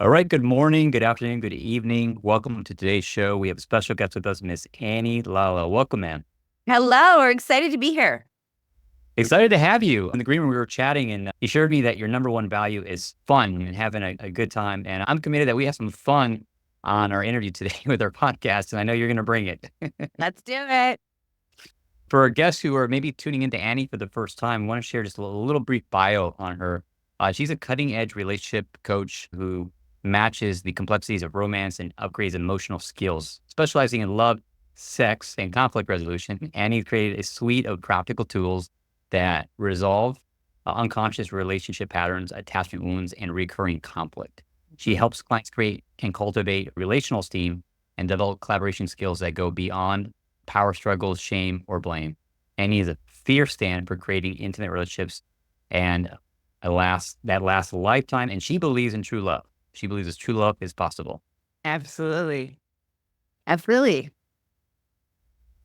All right. Good morning, good afternoon, good evening. Welcome to today's show. We have a special guest with us, Miss Annie Lalla. Welcome, man. Hello, we're excited to be here. Excited to have you. In the green room, we were chatting, and you shared me that your number one value is fun and having a good time. And I'm committed that we have some fun on our interview today with our podcast, and I know you're going to bring it. Let's do it. For our guests who are maybe tuning into Annie for the first time, I want to share just a little brief bio on her. She's a cutting edge relationship coach who matches the complexities of romance and upgrades emotional skills, specializing in love, sex, and conflict resolution. Annie created a suite of practical tools that resolve unconscious relationship patterns, attachment wounds, and recurring conflict. She helps clients create and cultivate relational esteem and develop collaboration skills that go beyond power struggles, shame, or blame. Annie is a fierce stand for creating intimate relationships and that lasts a lifetime. And she believes in true love. She believes that true love is possible. Absolutely. Absolutely.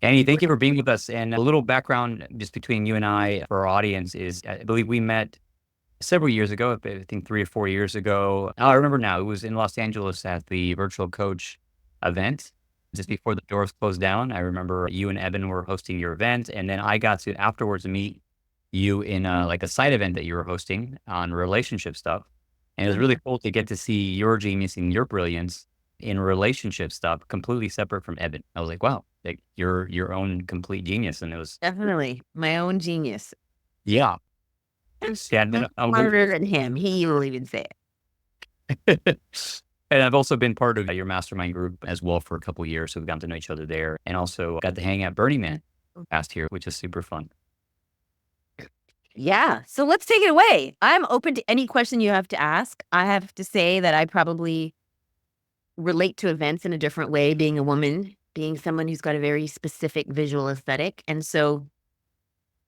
Annie, thank you for being with us. And a little background just between you and I for our audience is I believe we met several years ago, I think 3 or 4 years ago. Oh, I remember now. It was in Los Angeles at the Virtual Coach event just before the doors closed down. I remember you and Evan were hosting your event. And then I got to afterwards meet you in like a side event that you were hosting on relationship stuff. And it was really cool to get to see your genius and your brilliance in relationship stuff, completely separate from Evan. I was like, wow, like you're your own complete genius. And it was, Definitely my own genius. yeah. Yeah, and then I'm smarter than him. He will even say and I've also been part of your mastermind group as well for a couple of years. So we've gotten to know each other there and also got to hang at Burning Man last year, which is super fun. Yeah. So let's take it away. I'm open to any question you have to ask. I have to say that I probably relate to events in a different way, being a woman, being someone who's got a very specific visual aesthetic. And so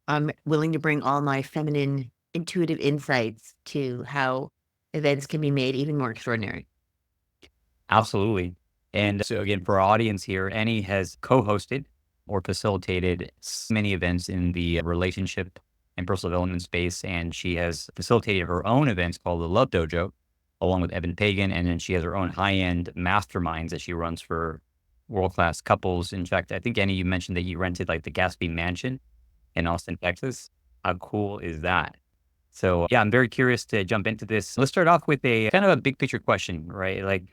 I'm willing to bring all my feminine intuitive insights to how events can be made even more extraordinary. Absolutely. And so again, for our audience here, Annie has co-hosted or facilitated many events in the relationship and personal development space. And she has facilitated her own events called the Love Dojo, along with Evan Pagan. And then she has her own high-end masterminds that she runs for world-class couples. In fact, I think, Annie, you mentioned that you rented like the Gatsby Mansion in Austin, Texas. How cool is that? So yeah, I'm very curious to jump into this. Let's start off with a kind of a big picture question, right? Like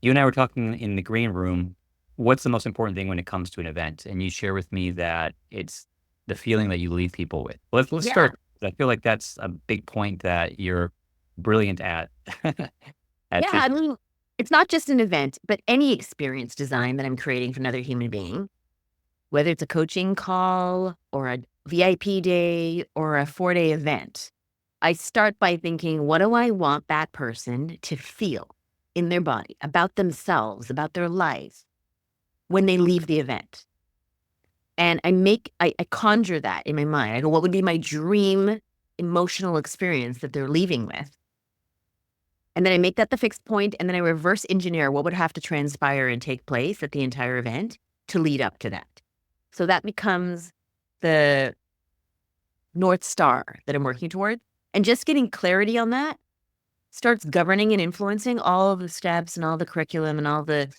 you and I were talking in the green room. What's the most important thing when it comes to an event? And you share with me that it's the feeling that you leave people with. Let's Yeah. start. I feel like that's a big point that you're brilliant at. Yeah. I mean, it's not just an event, but any experience design that I'm creating for another human being, whether it's a coaching call or a VIP day or a 4-day event. I start by thinking, what do I want that person to feel in their body, about themselves, about their life when they leave the event? And I conjure that in my mind. I go, what would be my dream emotional experience that they're leaving with? And then I make that the fixed point, and then I reverse engineer what would have to transpire and take place at the entire event to lead up to that. So that becomes the North Star that I'm working toward. And just getting clarity on that starts governing and influencing all of the steps and all the curriculum and all the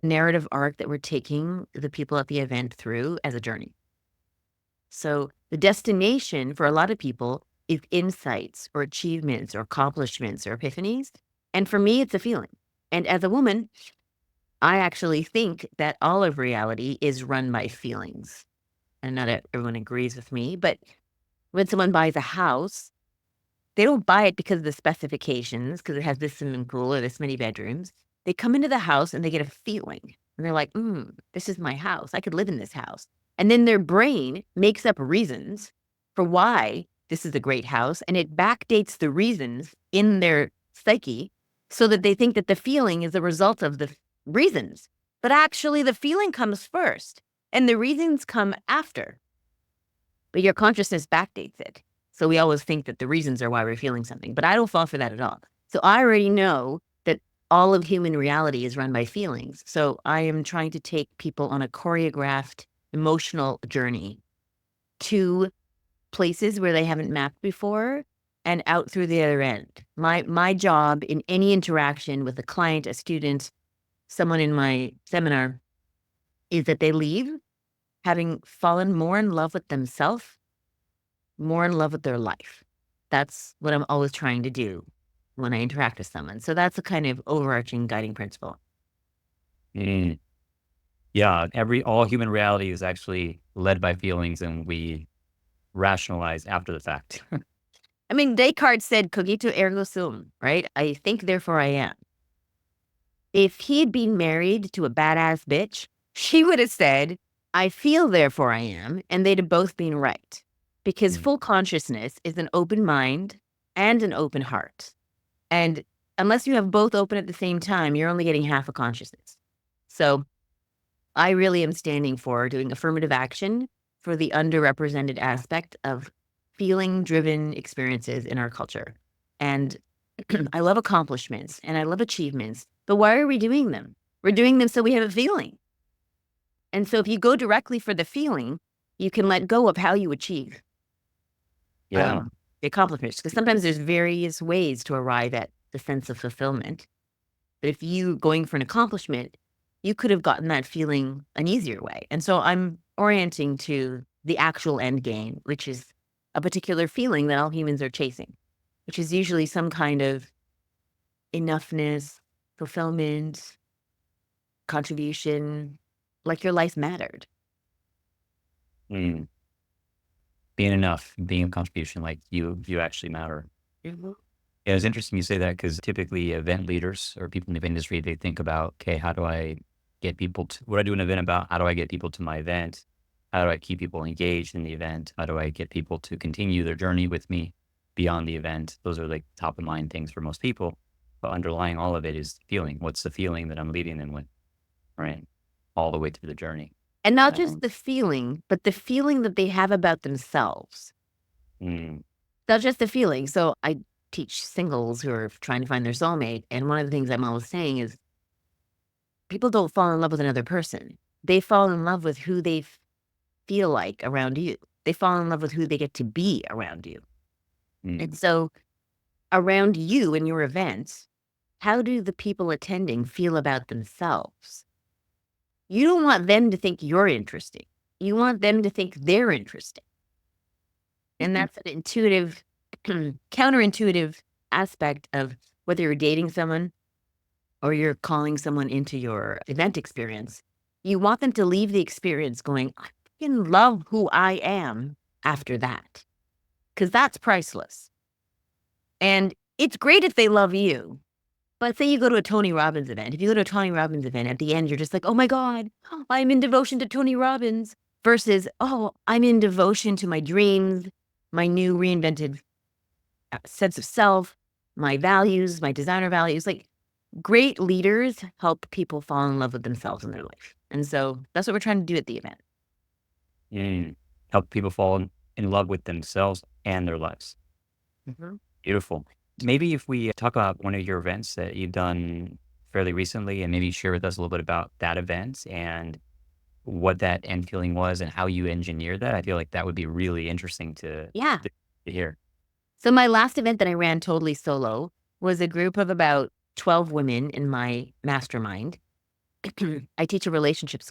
narrative arc that we're taking the people at the event through as a journey. So the destination for a lot of people is insights or achievements or accomplishments or epiphanies. And for me, it's a feeling. And as a woman, I actually think that all of reality is run by feelings. And not everyone agrees with me, but when someone buys a house, they don't buy it because of the specifications, because it has this swimming pool or this many bedrooms. They come into the house and they get a feeling. And they're like, this is my house. I could live in this house. And then their brain makes up reasons for why this is a great house. And it backdates the reasons in their psyche so that they think that the feeling is a result of the reasons. But actually, the feeling comes first and the reasons come after. But your consciousness backdates it. So we always think that the reasons are why we're feeling something, but I don't fall for that at all. So I already know that all of human reality is run by feelings. So I am trying to take people on a choreographed emotional journey to places where they haven't mapped before and out through the other end. My job in any interaction with a client, a student, someone in my seminar is that they leave having fallen more in love with themselves, more in love with their life. That's what I'm always trying to do when I interact with someone. So that's a kind of overarching guiding principle. Mm. Yeah, all human reality is actually led by feelings, and we rationalize after the fact. I mean, Descartes said cogito ergo sum, right? I think, therefore I am. If he had been married to a badass bitch, she would have said, I feel, therefore I am, and they'd have both been right. Because Mm. full consciousness is an open mind and an open heart. And unless you have both open at the same time, you're only getting half a consciousness. So I really am standing for doing affirmative action for the underrepresented aspect of feeling-driven experiences in our culture. And I love accomplishments and I love achievements, but why are we doing them? We're doing them so we have a feeling. And so if you go directly for the feeling, you can let go of how you achieve Yeah. the accomplishments. Because sometimes there's various ways to arrive at the sense of fulfillment. But if you going for an accomplishment, you could have gotten that feeling an easier way. And so I'm orienting to the actual end game, which is a particular feeling that all humans are chasing, which is usually some kind of enoughness, fulfillment, contribution, like your life mattered. Mm. Being enough, being a contribution, like you actually matter. Mhm. Yeah, it's interesting you say that because typically event leaders or people in the industry, they think about, okay, how do I get people to what I do an event about? How do I get people to my event? How do I keep people engaged in the event? How do I get people to continue their journey with me beyond the event? Those are like top of mind things for most people. But underlying all of it is feeling. What's the feeling that I'm leading them with? Right. All the way through the journey. And not just the feeling, but the feeling that they have about themselves. Mm. Not just the feeling. So I teach singles who are trying to find their soulmate. And one of the things I'm always saying is people don't fall in love with another person. They fall in love with who they feel like around you. They fall in love with who they get to be around you. And Mm. so around you and your events, how do the people attending feel about themselves? You don't want them to think you're interesting. You want them to think they're interesting. And that's an intuitive, counterintuitive aspect of whether you're dating someone or you're calling someone into your event experience. You want them to leave the experience going, I fucking love who I am after that, because that's priceless. And it's great if they love you. But say you go to a Tony Robbins event. If you go to a Tony Robbins event, at the end, you're just like, oh my God, I'm in devotion to Tony Robbins versus, oh, I'm in devotion to my dreams, my new reinvented sense of self, my values, my designer values. Like great leaders help people fall in love with themselves in their life. And so that's what we're trying to do at the event. Mm. Help people fall in love with themselves and their lives. Mhm. Beautiful. Maybe if we talk about one of your events that you've done fairly recently and maybe share with us a little bit about that event and what that end feeling was and how you engineered that. I feel like that would be really interesting Yeah. to hear. So my last event that I ran totally solo was a group of about 12 women in my mastermind. I teach a relationship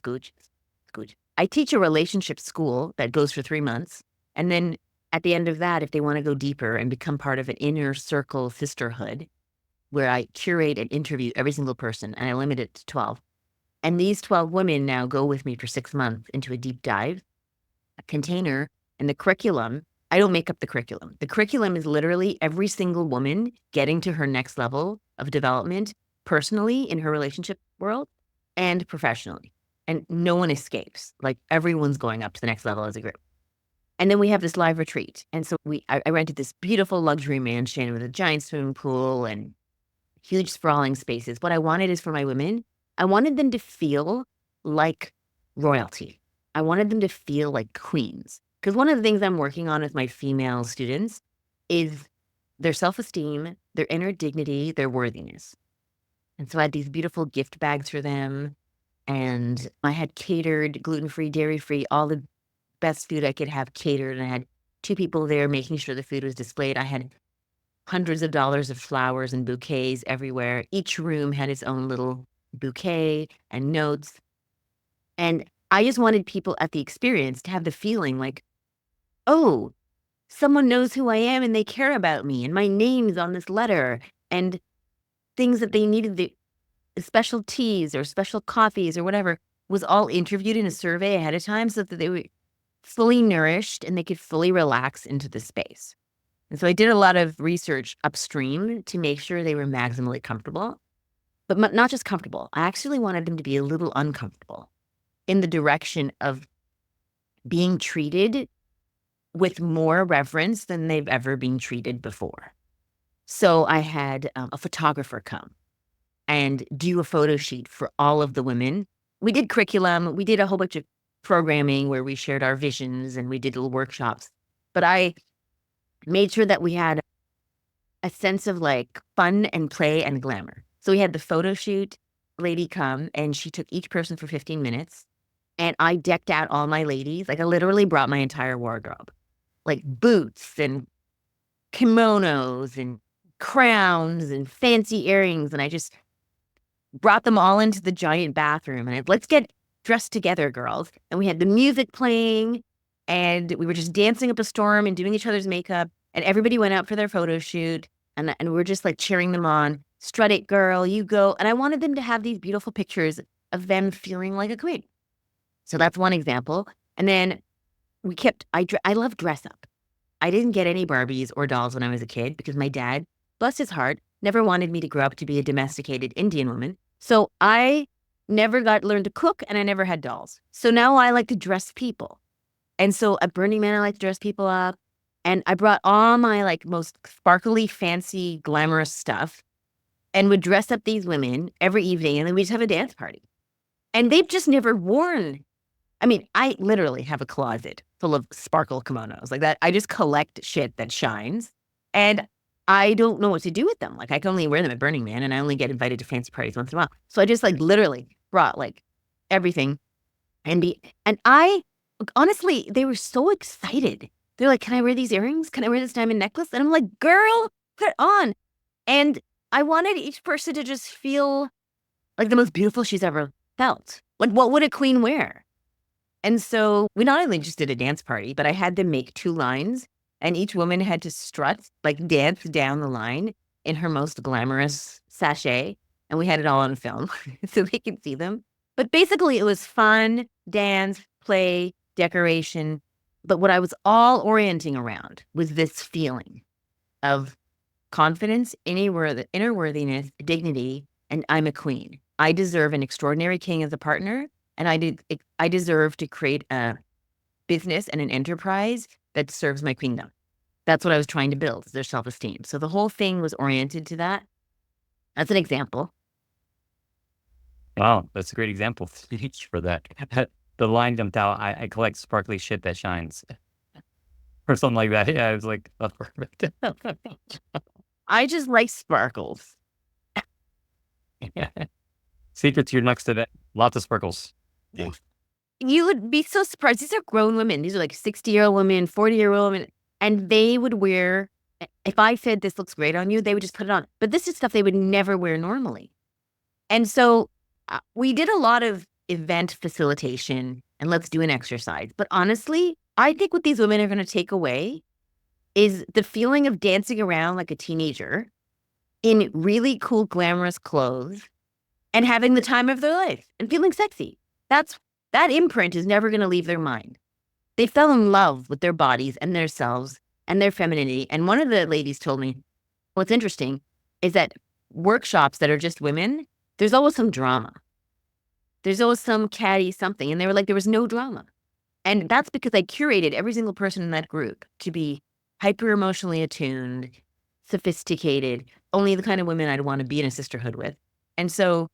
I teach a relationship school that goes for 3 months. And then at the end of that, if they want to go deeper and become part of an inner circle sisterhood, where I curate and interview every single person and I limit it to 12. And these 12 women now go with me for 6 months into a deep dive, a container, and the curriculum. I don't make up the curriculum. The curriculum is literally every single woman getting to her next level of development personally in her relationship world and professionally. And no one escapes. Like everyone's going up to the next level as a group. And then we have this live retreat. And so I rented this beautiful luxury mansion with a giant swimming pool and huge sprawling spaces. What I wanted is for my women, I wanted them to feel like royalty. I wanted them to feel like queens. Because one of the things I'm working on with my female students is their self-esteem, their inner dignity, their worthiness. And so I had these beautiful gift bags for them. And I had catered, gluten-free, dairy-free, all the best food I could have catered. And I had 2 people there making sure the food was displayed. I had hundreds of dollars of flowers and bouquets everywhere. Each room had its own little bouquet and notes. And I just wanted people at the experience to have the feeling like, oh, someone knows who I am and they care about me and my name's on this letter and things that they needed, the special teas or special coffees or whatever was all interviewed in a survey ahead of time so that they were fully nourished and they could fully relax into the space. And so I did a lot of research upstream to make sure they were maximally comfortable, but not just comfortable. I actually wanted them to be a little uncomfortable in the direction of being treated with more reverence than they've ever been treated before. So I had a photographer come and do a photo shoot for all of the women. We did curriculum. We did a whole bunch of programming where we shared our visions and we did little workshops. But I made sure that we had a sense of like fun and play and glamour. So we had the photo shoot lady come and she took each person for 15 minutes. And I decked out all my ladies. Like I literally brought my entire wardrobe, like boots and kimonos and crowns and fancy earrings. And I just brought them all into the giant bathroom and let's get dressed together, girls. And we had the music playing and we were just dancing up a storm and doing each other's makeup. And everybody went out for their photo shoot and we were just like cheering them on. Strut it, girl, you go. And I wanted them to have these beautiful pictures of them feeling like a queen. So that's one example. And then I love dress up. I didn't get any Barbies or dolls when I was a kid because my dad, bless his heart, never wanted me to grow up to be a domesticated Indian woman. So I never learned to cook and I never had dolls. So now I like to dress people. And so at Burning Man, I like to dress people up. And I brought all my like most sparkly, fancy, glamorous stuff and would dress up these women every evening. And then we just have a dance party. And they've just never worn. I mean, I literally have a closet full of sparkle kimonos like that. I just collect shit that shines and I don't know what to do with them. Like I can only wear them at Burning Man and I only get invited to fancy parties once in a while. So I just like literally brought like everything and I honestly, they were so excited. They're like, can I wear these earrings? Can I wear this diamond necklace? And I'm like, girl, put it on. And I wanted each person to just feel like the most beautiful she's ever felt. Like, what would a queen wear? And so we not only just did a dance party, but I had them make 2 lines and each woman had to strut, like dance down the line in her most glamorous sachet. And we had it all on film so they could see them. But basically it was fun, dance, play, decoration. But what I was all orienting around was this feeling of confidence, inner worthiness, dignity, and I'm a queen. I deserve an extraordinary king as a partner. And I deserve to create a business and an enterprise that serves my queendom. That's what I was trying to build, their self-esteem. So the whole thing was oriented to that. That's an example. Wow, that's a great example. Thanks for that. The line jumped out. I collect sparkly shit that shines, or something like that. Yeah, I was like, that's perfect. I just like sparkles. Secret to your next event: lots of sparkles. Yeah. You would be so surprised. These are grown women. These are like 60-year-old women, 40-year-old women. And they would wear, if I said this looks great on you, they would just put it on. But this is stuff they would never wear normally. And so we did a lot of event facilitation and let's do an exercise. But honestly, I think what these women are going to take away is the feeling of dancing around like a teenager in really cool, glamorous clothes and having the time of their life and feeling sexy. That imprint is never going to leave their mind. They fell in love with their bodies and their selves and their femininity. And one of the ladies told me, what's interesting is that workshops that are just women, there's always some drama. There's always some catty something. And they were like, there was no drama. And that's because I curated every single person in that group to be hyper emotionally attuned, sophisticated, only the kind of women I'd want to be in a sisterhood with. And so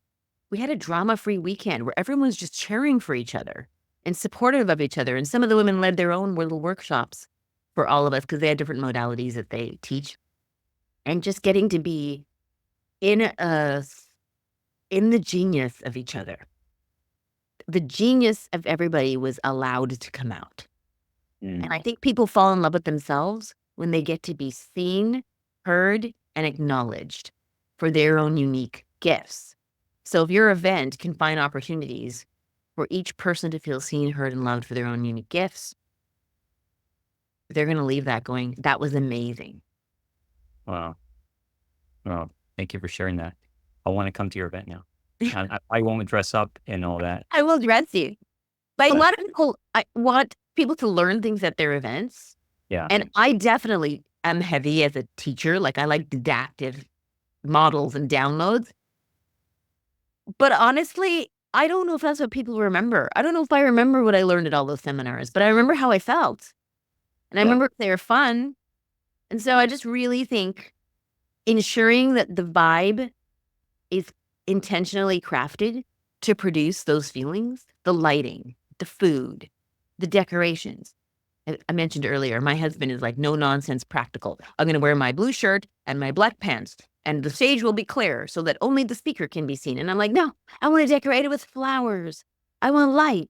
we had a drama-free weekend where everyone was just cheering for each other and supportive of each other. And some of the women led their own little workshops for all of us because they had different modalities that they teach. And just getting to be in the genius of each other. The genius of everybody was allowed to come out. And I think people fall in love with themselves when they get to be seen heard and acknowledged for their own unique gifts. So if your event can find opportunities for each person to feel seen, heard, and loved for their own unique gifts, they're going to leave that going, that was amazing. Wow. Well, thank you for sharing that. I want to come to your event now. I won't dress up and all that. I will dress you. Like a lot of people, I want people to learn things at their events. Yeah. And I definitely am heavy as a teacher. Like I like didactic models and downloads. But honestly, I don't know if that's what people remember. I don't know if I remember what I learned at all those seminars, but I remember how I felt. And I remember they were fun. And so I just really think ensuring that the vibe is intentionally crafted to produce those feelings, the lighting, the food, the decorations. I mentioned earlier, my husband is like no nonsense practical. I'm going to wear my blue shirt and my black pants, and the stage will be clear so that only the speaker can be seen. And I'm like, no, I want to decorate it with flowers. I want light.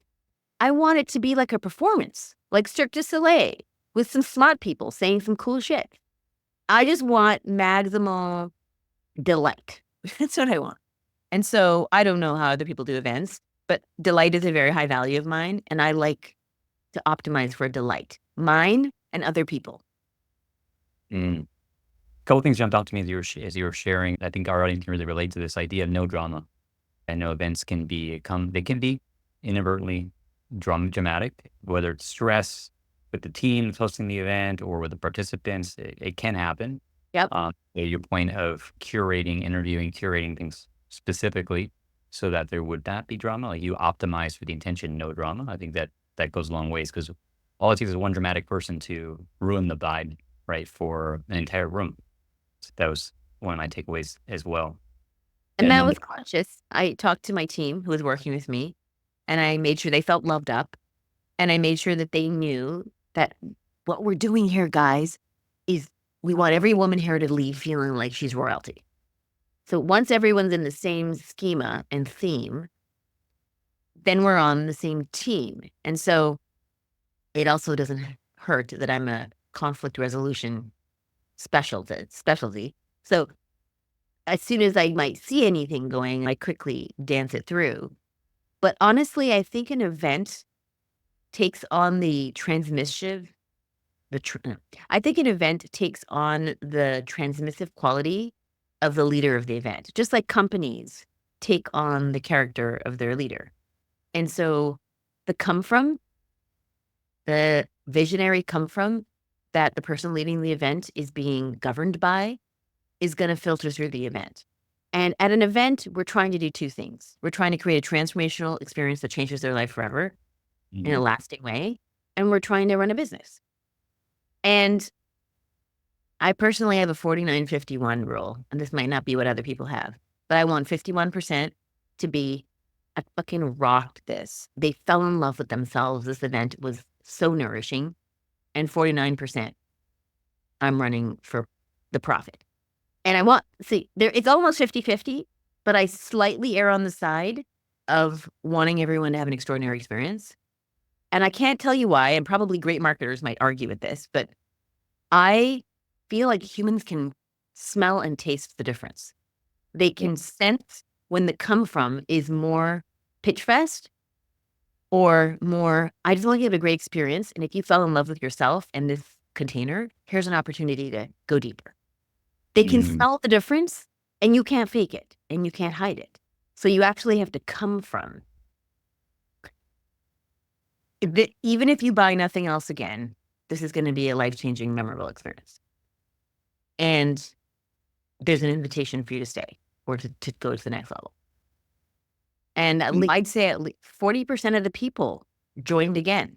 I want it to be like a performance, like Cirque du Soleil, with some smart people saying some cool shit. I just want maximal delight. That's what I want. And so I don't know how other people do events, but delight is a very high value of mine. And I like to optimize for delight, mine and other people. A couple things jumped out to me as you were sharing. I think our audience can really relate to this idea of no drama. I know events can be inadvertently dramatic, whether it's stress with the team that's hosting the event or with the participants. It can happen. Yep. Your point of curating things specifically so that there would not be drama. Like you optimize for the intention, no drama. I think that goes a long ways because all it takes is one dramatic person to ruin the vibe, right, for an entire room. So that was one of my takeaways as well. And that was conscious. I talked to my team who was working with me, and I made sure they felt loved up, and I made sure that they knew that what we're doing here, guys, is we want every woman here to leave feeling like she's royalty. So once everyone's in the same schema and theme, then we're on the same team. And so it also doesn't hurt that I'm a conflict resolution specialty. So as soon as I might see anything going, I quickly dance it through. But honestly, I think an event takes on the transmissive quality of the leader of the event, just like companies take on the character of their leader. And so the visionary come from that the person leading the event is being governed by is going to filter through the event. And at an event, we're trying to do two things. We're trying to create a transformational experience that changes their life forever in a lasting way. And we're trying to run a business. And I personally have a 49-51 rule, and this might not be what other people have, but I want 51% to be, I fucking rocked this. They fell in love with themselves. This event was so nourishing. And 49%, I'm running for the profit. And it's almost 50-50, but I slightly err on the side of wanting everyone to have an extraordinary experience. And I can't tell you why, and probably great marketers might argue with this, but I feel like humans can smell and taste the difference. They can sense when the come from is more pitch fest or more, I just want you to have a great experience. And if you fell in love with yourself and this container, here's an opportunity to go deeper. They can smell the difference, and you can't fake it and you can't hide it. So you actually have to come from. Even if you buy nothing else again, this is going to be a life-changing, memorable experience. And there's an invitation for you to stay or to go to the next level. And I'd say at least 40% of the people joined again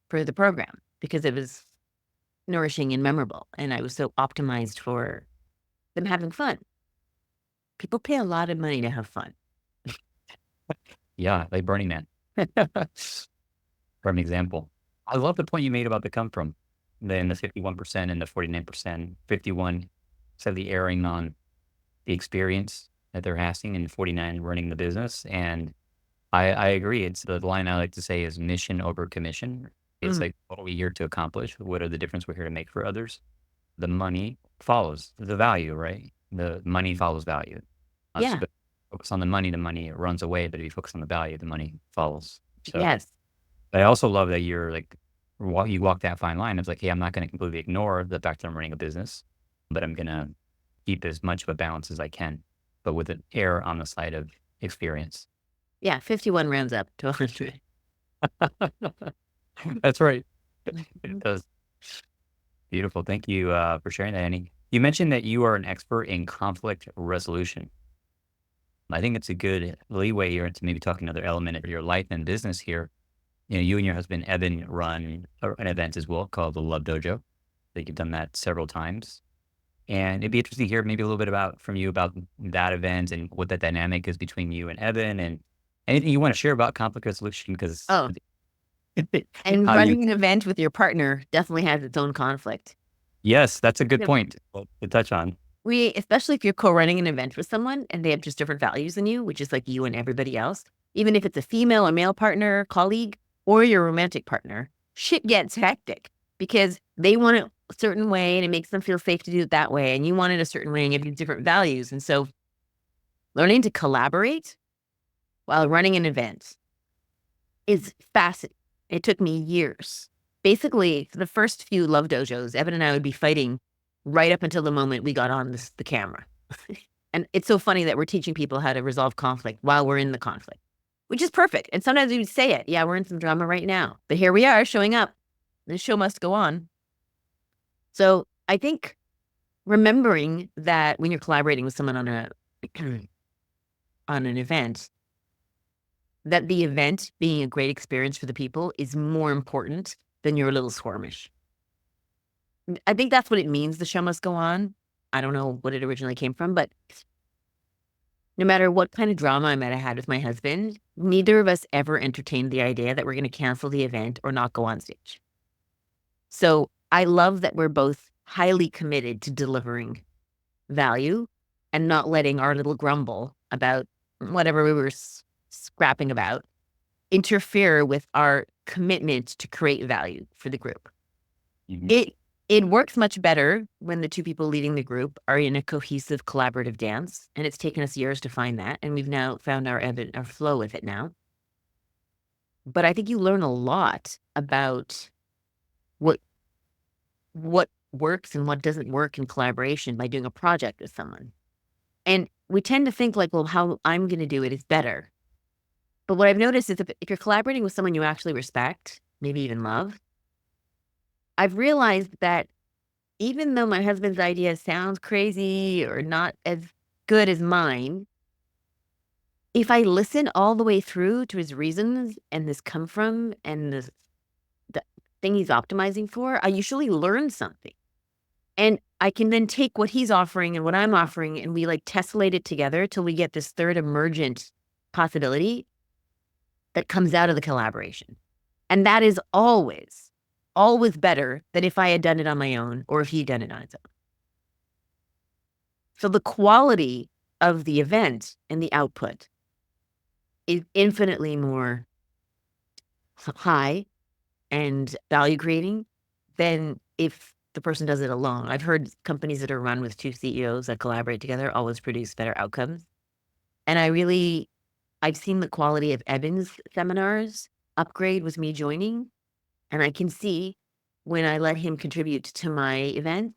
for the program because it was nourishing and memorable. And I was so optimized for them having fun. People pay a lot of money to have fun. Yeah, like Burning Man. For an example. I love the point you made about the come from. Then the 51% and the 49%. 51 said the erring on the experience that they're having, and 49 running the business. And I agree. It's the line I like to say is mission over commission. It's like what are we here to accomplish? What are the difference we're here to make for others? the money follows the value, right? The money follows value. So Yeah. focus on the money runs away. But if you focus on the value, the money follows. So, Yes. but I also love that you're like, you walk that fine line. It's like, hey, I'm not going to completely ignore the fact that I'm running a business, but I'm going to keep as much of a balance as I can, but with an air on the side of experience. Yeah. 51 rounds up to 100. That's right. It Mhm. does. Beautiful. Thank you for sharing that, Annie. You mentioned that you are an expert in conflict resolution. I think it's a good leeway here into maybe talking another element of your life and business here. You and your husband Evan run an event as well called the Love Dojo. I think you've done that several times, and it'd be interesting to hear maybe a little bit about from you about that event and what that dynamic is between you and Evan, and anything you want to share about conflict resolution because Oh, and how you. running an event with your partner definitely has its own conflict. Yes, that's a good Yep. point to touch on. Especially if you're co-running an event with someone and they have just different values than you, which is like you and everybody else, even if it's a female or male partner, colleague, or your romantic partner, shit gets hectic because they want it a certain way and it makes them feel safe to do it that way. And you want it a certain way and you have these different values. And so learning to collaborate while running an event is fascinating. It took me years. Basically, for the first few love dojos, Evan and I would be fighting right up until the moment we got on the camera. And it's so funny that we're teaching people how to resolve conflict while we're in the conflict, which is perfect. And sometimes we would say it, yeah, we're in some drama right now, but here we are showing up. The show must go on. So I think remembering that when you're collaborating with someone on a on an event, that the event being a great experience for the people is more important than your little skirmish. I think that's what it means, the show must go on. I don't know what it originally came from, but no matter what kind of drama I might have had with my husband, neither of us ever entertained the idea that we're gonna cancel the event or not go on stage. So, I love that we're both highly committed to delivering value and not letting our little grumble about whatever we were scrapping about interfere with our commitment to create value for the group. Mhm. It it works much better when the 2 people leading the group are in a cohesive collaborative dance, and it's taken us years to find that, and we've now found our flow with it now. But I think you learn a lot about what what works and what doesn't work in collaboration by doing a project with someone. And we tend to think like, "Well, how I'm gonna do it is better." But what I've noticed is if you're collaborating with someone you actually respect, maybe even love, I've realized that even though my husband's idea sounds crazy or not as good as mine, if I listen all the way through to his reasons and this come from and the thing he's optimizing for, I usually learn something. And I can then take what he's offering and what I'm offering and we like tessellate it together till we get this third emergent possibility that comes out of the collaboration. And that is always, always better than if I had done it on my own or if he'd done it on his own. So the quality of the event and the output is infinitely more high and value creating than if the person does it alone. I've heard companies that are run with 2 CEOs that collaborate together always produce better outcomes. And I've seen the quality of Evan's seminars upgrade with me joining, and I can see when I let him contribute to my event,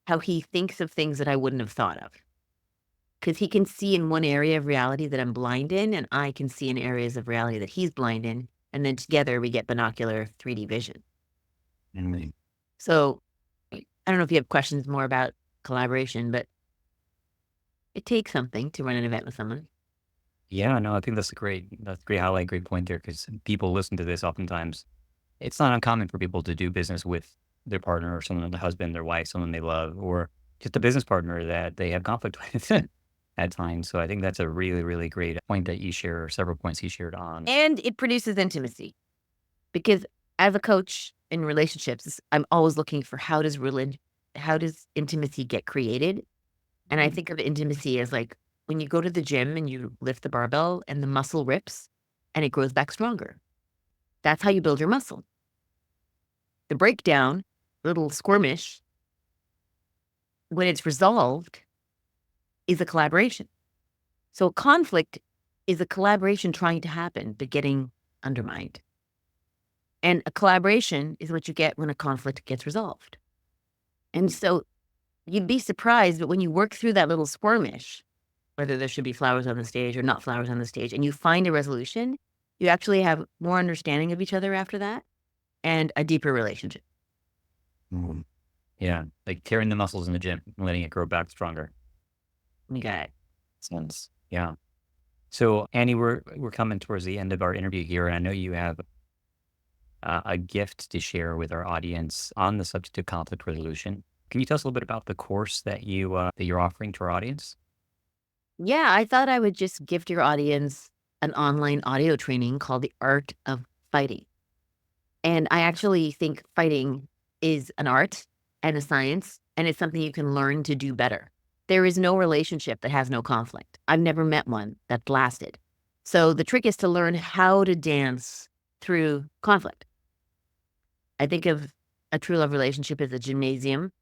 how he thinks of things that I wouldn't have thought of. 'Cause he can see in one area of reality that I'm blind in, and I can see in areas of reality that he's blind in, and then together we get binocular 3D vision. Mhm. So, I don't know if you have questions more about collaboration, but it takes something to run an event with someone. Yeah, no, I think that's a great highlight, great point there because people listen to this oftentimes. It's not uncommon for people to do business with their partner or someone, their husband, their wife, someone they love, or just a business partner that they have conflict with at times. So I think that's a really, really great point that you share, or several points you shared on. And it produces intimacy because as a coach in relationships, I'm always looking for how does intimacy get created? And I Mhm. think of intimacy as like when you go to the gym and you lift the barbell and the muscle rips and it grows back stronger. That's how you build your muscle. The breakdown, little squirmish, when it's resolved, is a collaboration. So a conflict is a collaboration trying to happen, but getting undermined. And a collaboration is what you get when a conflict gets resolved. And so you'd be surprised, but when you work through that little skirmish, whether there should be flowers on the stage or not flowers on the stage, and you find a resolution, you actually have more understanding of each other after that and a deeper relationship. Mm. Yeah, like tearing the muscles in the gym and letting it grow back stronger. You got it. Sense. Yeah. So, Annie, we're coming towards the end of our interview here, and I know you have a gift to share with our audience on the subject of conflict resolution. Can you tell us a little bit about the course that you're offering to our audience? Yeah, I thought I would just gift your audience an online audio training called The Art of Fighting. And I actually think fighting is an art and a science, and it's something you can learn to do better. There is no relationship that has no conflict. I've never met one that lasted. So the trick is to learn how to dance through conflict. I think of a true love relationship as a gymnasium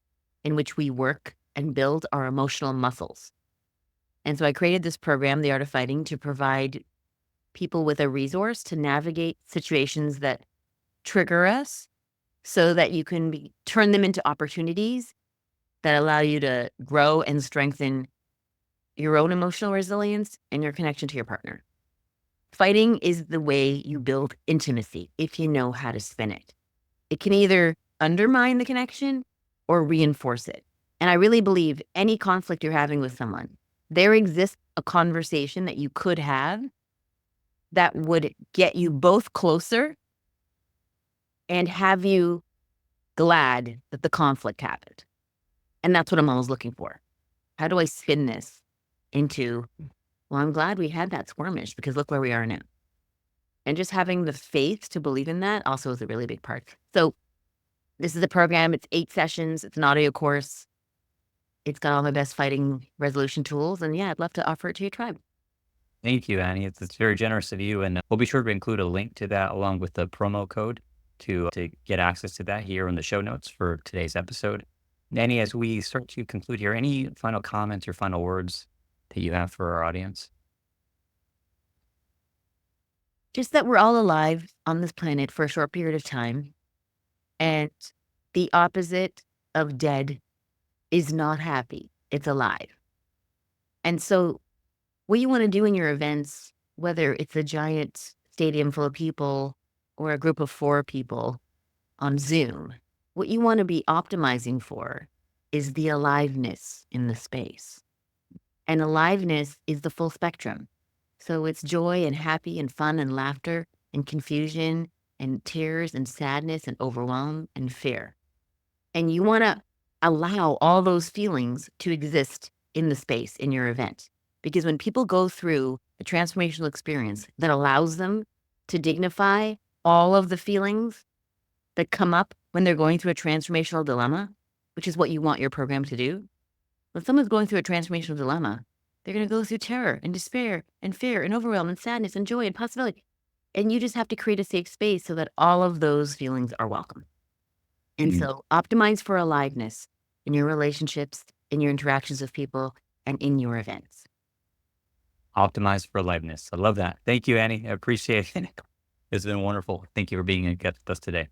in which we work and build our emotional muscles. And so I created this program, The Art of Fighting, to provide people with a resource to navigate situations that trigger us so that you can turn them into opportunities that allow you to grow and strengthen your own emotional resilience and your connection to your partner. Fighting is the way you build intimacy if you know how to spin it. It can either undermine the connection or reinforce it. And I really believe any conflict you're having with someone, there exists a conversation that you could have that would get you both closer and have you glad that the conflict happened. And that's what I'm always looking for. How do I spin this into, well, I'm glad we had that skirmish because look where we are now. And just having the faith to believe in that also is a really big part. So this is a program. It's 8 sessions. It's an audio course. It's got all my best fighting resolution tools. And yeah, I'd love to offer it to your tribe. Thank you, Annie. It's very generous of you, and we'll be sure to include a link to that along with the promo code to get access to that here in the show notes for today's episode. Annie, as we start to conclude here, any final comments or final words that you have for our audience? Just that we're all alive on this planet for a short period of time. And the opposite of dead is not happy. It's alive. And so what you want to do in your events, whether it's a giant stadium full of people or a group of 4 people on Zoom, what you want to be optimizing for is the aliveness in the space. And aliveness is the full spectrum. So it's joy and happy and fun and laughter and confusion and tears and sadness and overwhelm and fear. And you want to allow all those feelings to exist in the space in your event. Because when people go through a transformational experience that allows them to dignify all of the feelings that come up when they're going through a transformational dilemma, which is what you want your program to do. When someone's going through a transformational dilemma, they're going to go through terror and despair and fear and overwhelm and sadness and joy and possibility. And you just have to create a safe space so that all of those feelings are welcome. And so optimize for aliveness in your relationships, in your interactions with people, and in your events. Optimize for aliveness. I love that. Thank you, Annie. I appreciate it. It's been wonderful. Thank you for being a guest with us today.